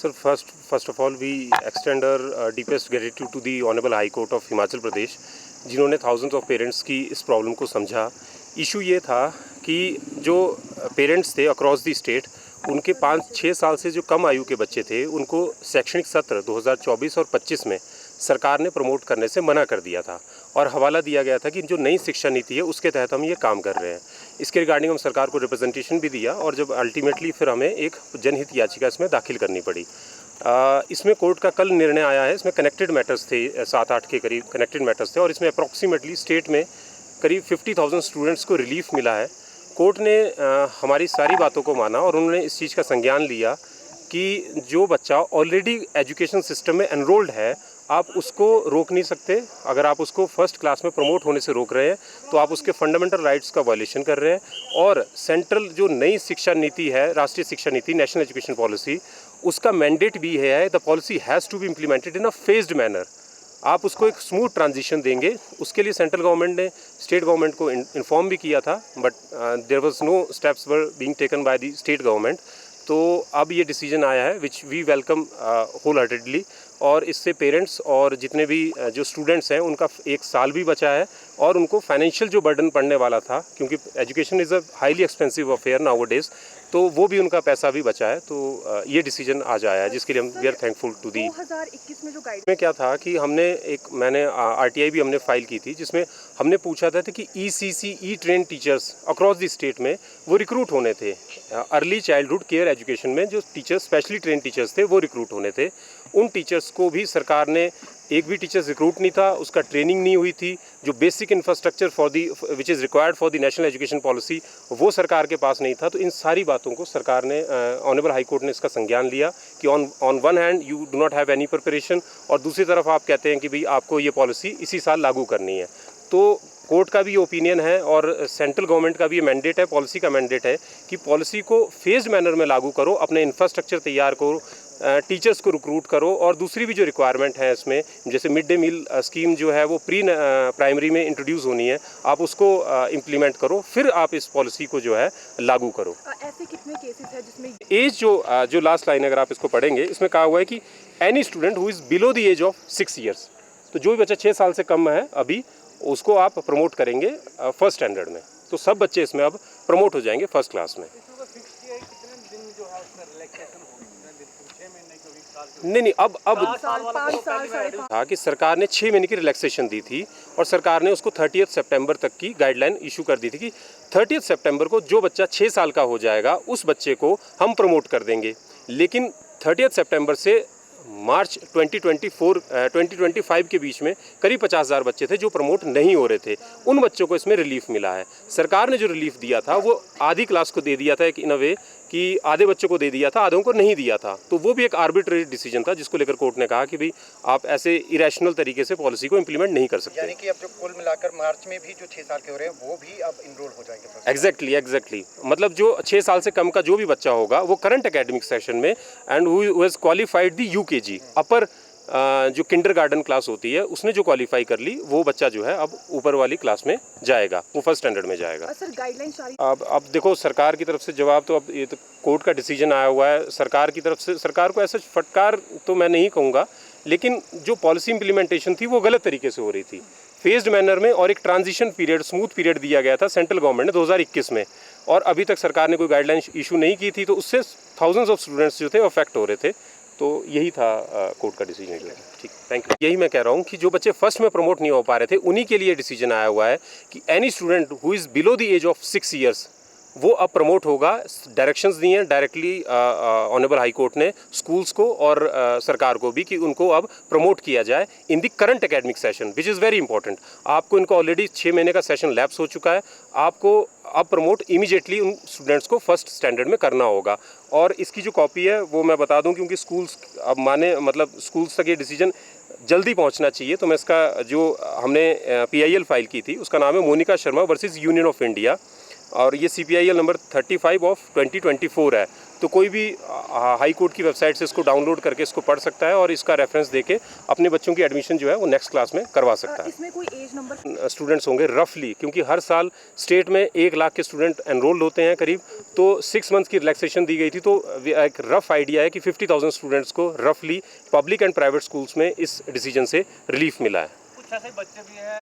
Sir, first of all, we extend our deepest gratitude to the Honorable High Court of Himachal Pradesh, जिन्होंने thousands of parents की इस problem को समझा। Issue ये था कि जो पेरेंट्स थे अक्रॉस दी स्टेट, उनके 5-6 साल से जो कम आयु के बच्चे थे, उनको शैक्षणिक सत्र 2024 और 25 में सरकार ने प्रमोट करने से मना कर दिया था और हवाला दिया गया था कि जो नई शिक्षा नीति है उसके तहत हम ये काम कर रहे हैं। इसके रिगार्डिंग हम सरकार को रिप्रेजेंटेशन भी दिया और जब अल्टीमेटली फिर हमें एक जनहित याचिका इसमें दाखिल करनी पड़ी। इसमें कोर्ट का कल निर्णय आया है। इसमें कनेक्टेड मैटर्स थे, 7-8 के करीब कनेक्टेड मैटर्स थे और इसमें अप्रॉक्सीमेटली स्टेट में करीब 50,000 स्टूडेंट्स को रिलीफ मिला है। कोर्ट ने हमारी सारी बातों को माना और उन्होंने इस चीज़ का संज्ञान लिया कि जो बच्चा ऑलरेडी एजुकेशन सिस्टम में एनरोल्ड है, आप उसको रोक नहीं सकते। अगर आप उसको फर्स्ट क्लास में प्रमोट होने से रोक रहे हैं तो आप उसके फंडामेंटल राइट्स का वायलेशन कर रहे हैं। और सेंट्रल जो नई शिक्षा नीति है, राष्ट्रीय शिक्षा नीति, नेशनल एजुकेशन पॉलिसी, उसका मैंडेट भी है the policy has to be implemented in a phased manner. आप उसको एक स्मूथ ट्रांजिशन देंगे, उसके लिए सेंट्रल गवर्नमेंट ने स्टेट गवर्नमेंट को इन्फॉर्म भी किया था, but there was no steps were being taken by the state government. तो अब ये डिसीजन आया है which we welcome wholeheartedly और इससे पेरेंट्स और जितने भी जो स्टूडेंट्स हैं उनका 1 साल भी बचा है और उनको फाइनेंशियल जो बर्डन पड़ने वाला था, क्योंकि education is a highly expensive affair now days, तो वो भी उनका पैसा भी बचा है। तो ये डिसीजन आज आया है जिसके लिए हम we are thankful to the. 2021 में जो गाइड में क्या था कि मैंने आरटीआई भी हमने फाइल की थी, जिसमें हमने पूछा था कि ECC E train teachers across the state में वो रिक्रूट होने थे। अर्ली चाइल्डहुड केयर एजुकेशन में जो टीचर्स स्पेशली ट्रेन टीचर्स थे वो रिक्रूट होने थे। उन टीचर्स को भी सरकार ने, एक भी टीचर्स रिक्रूट नहीं था, उसका ट्रेनिंग नहीं हुई थी। जो basic infrastructure for the which is required for the national education policy वो सरकार के पास नहीं था। तो इन सारी बातों को सरकार ने, ऑनरेबल हाई कोर्ट ने इसका संज्ञान लिया कि on one hand you do not have any preparation और दूसरी तरफ आप कहते हैं कि भाई आपको ये पॉलिसी इसी साल लागू करनी है। तो कोर्ट का भी ओपिनियन है और सेंट्रल गवर्नमेंट का भी ये मैंडेट है, पॉलिसी का मैंडेट है कि पॉलिसी को फेज्ड मैनर में लागू करो, अपने इंफ्रास्ट्रक्चर तैयार करो, टीचर्स को रिक्रूट करो और दूसरी भी जो रिक्वायरमेंट है इसमें, जैसे मिड डे मील स्कीम जो है वो प्री प्राइमरी में इंट्रोड्यूस होनी है, आप उसको इम्प्लीमेंट करो, फिर आप इस पॉलिसी को जो है लागू करो। ऐसे कितने केसेस है जिसमें एज जो लास्ट लाइन अगर आप इसको पढ़ेंगे, इसमें कहा हुआ है कि any student who is below the age of 6 years, तो जो भी बच्चा 6 साल से कम है अभी, उसको आप प्रमोट करेंगे फर्स्ट स्टैंडर्ड में। तो सब बच्चे इसमें अब प्रमोट हो जाएंगे फर्स्ट क्लास में। नहीं, अब था कि सरकार ने 6 महीने की रिलैक्सेशन दी थी और सरकार ने उसको 30 सितंबर तक की गाइडलाइन इशू कर दी थी कि 30 सितंबर को जो बच्चा 6 साल का हो जाएगा उस बच्चे को हम प्रमोट कर देंगे। लेकिन 30 सितंबर से मार्च 2025 के बीच में करीब 50,000 बच्चे थे जो प्रमोट नहीं हो रहे थे। उन बच्चों को इसमें रिलीफ मिला है। सरकार ने जो रिलीफ दिया था वो आधी क्लास को दे दिया था, एक इन अ वे कि आधे बच्चों को दे दिया था, आधों को नहीं दिया था। तो वो भी एक आर्बिट्रेरी डिसीजन था जिसको लेकर कोर्ट ने कहा कि भाई आप ऐसे इरेशनल तरीके से पॉलिसी को इम्प्लीमेंट नहीं कर सकते। यानी कि अब जो कुल मिलाकर मार्च में भी जो 6 साल के हो रहे हैं वो भी अब इनरोल हो जाएंगे। एग्जैक्टली मतलब जो 6 साल से कम का जो भी बच्चा होगा वो करंट एकेडमिक सेशन में and who has qualified the UKG upper जो किंडरगार्टन क्लास होती है उसने जो क्वालिफाई कर ली, वो बच्चा जो है अब ऊपर वाली क्लास में जाएगा, वो फर्स्ट स्टैंडर्ड में जाएगा। सर गाइडलाइन जारी अब देखो सरकार की तरफ से जवाब तो, अब ये तो कोर्ट का डिसीजन आया हुआ है। सरकार की तरफ से, सरकार को ऐसा फटकार तो मैं नहीं कहूँगा, लेकिन जो पॉलिसी इंप्लीमेंटेशन थी वो गलत तरीके से हो रही थी, फेज्ड मैनर में, और एक ट्रांजिशन पीरियड, स्मूथ पीरियड दिया गया था सेंट्रल गवर्नमेंट ने 2021 में, और अभी तक सरकार ने कोई गाइडलाइन इशू नहीं की थी। तो उससे थाउजेंड्स ऑफ स्टूडेंट्स जो थे अफेक्ट हो रहे थे। तो यही था कोर्ट का डिसीजन जो है। ठीक, थैंक यू। यही मैं कह रहा हूँ कि जो बच्चे फर्स्ट में प्रमोट नहीं हो पा रहे थे उन्हीं के लिए डिसीजन आया हुआ है कि any student who is below the age of 6 years वो अब प्रमोट होगा। डायरेक्शंस दिए हैं डायरेक्टली ऑनरेबल हाई कोर्ट ने स्कूल्स को और सरकार को भी कि उनको अब प्रमोट किया जाए in the current academic session, which is very important. आपको इनको ऑलरेडी 6 महीने का सेशन लैप्स हो चुका है, आपको अब प्रमोट इमीडिएटली उन स्टूडेंट्स को फर्स्ट स्टैंडर्ड में करना होगा। और इसकी जो कॉपी है वो मैं बता दूं, क्योंकि स्कूल्स अब मतलब स्कूल्स तक ये डिसीजन जल्दी पहुंचना चाहिए। तो मैं इसका जो हमने PIL फाइल की थी उसका नाम है Monika Sharma versus union of India, और ये CPIL नंबर 35 ऑफ 2024 है। तो कोई भी हाई कोर्ट की वेबसाइट से इसको डाउनलोड करके इसको पढ़ सकता है और इसका रेफरेंस देके अपने बच्चों की एडमिशन जो है वो नेक्स्ट क्लास में करवा सकता है। इसमें कोई एज नंबर स्टूडेंट्स होंगे रफली, क्योंकि हर साल स्टेट में 1 लाख के स्टूडेंट एनरोल्ड होते हैं करीब, तो 6 मंथ की रिलैक्सेशन दी गई थी। तो एक रफ आइडिया है कि 50,000 स्टूडेंट्स को रफली पब्लिक एंड प्राइवेट स्कूल्स में इस डिसीजन से रिलीफ मिला है। कुछ ऐसे बच्चे भी हैं